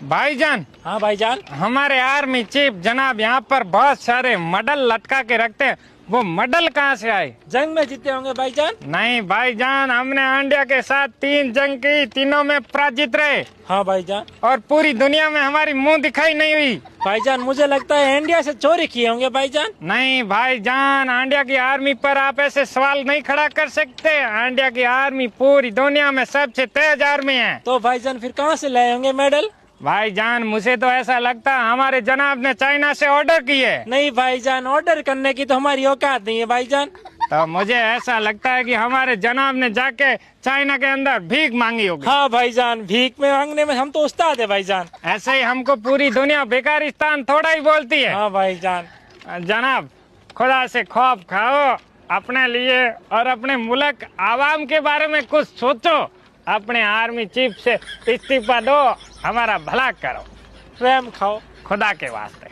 भाईजान। हाँ भाईजान। हमारे आर्मी चीफ जनाब यहाँ पर बहुत सारे मेडल लटका के रखते हैं, वो मेडल कहाँ से आए? जंग में जीते होंगे भाईजान। नहीं भाईजान, हमने इंडिया के साथ 3 जंग की, तीनों में पराजित रहे। हाँ भाईजान। और पूरी दुनिया में हमारी मुंह दिखाई नहीं हुई। भाईजान मुझे लगता है इंडिया से चोरी किए होंगे भाईजान। नहीं भाईजान, इंडिया की आर्मी पर आप ऐसे सवाल नहीं खड़ा कर सकते। इंडिया की आर्मी पूरी दुनिया में सबसे तेज आर्मी है। तो भाईजान फिर कहाँ से लाए होंगे मेडल? भाईजान मुझे तो ऐसा लगता है हमारे जनाब ने चाइना से ऑर्डर किए। नहीं भाईजान, ऑर्डर करने की तो हमारी औकात नहीं है भाईजान। तो मुझे ऐसा लगता है कि हमारे जनाब ने जाके चाइना के अंदर भीख मांगी होगी। हाँ भाईजान, भीख में मांगने में हम तो उस्ताद है भाईजान। ऐसे ही हमको पूरी दुनिया बेकारिस्तान थोड़ा ही बोलती है। हाँ भाईजान। जनाब खुदा से खौफ खाओ, अपने लिए और अपने मुल्क आवाम के बारे में कुछ सोचो। अपने आर्मी चीफ से इस्तीफा दो, हमारा भला करो। रहम खाओ। खुदा के वास्ते।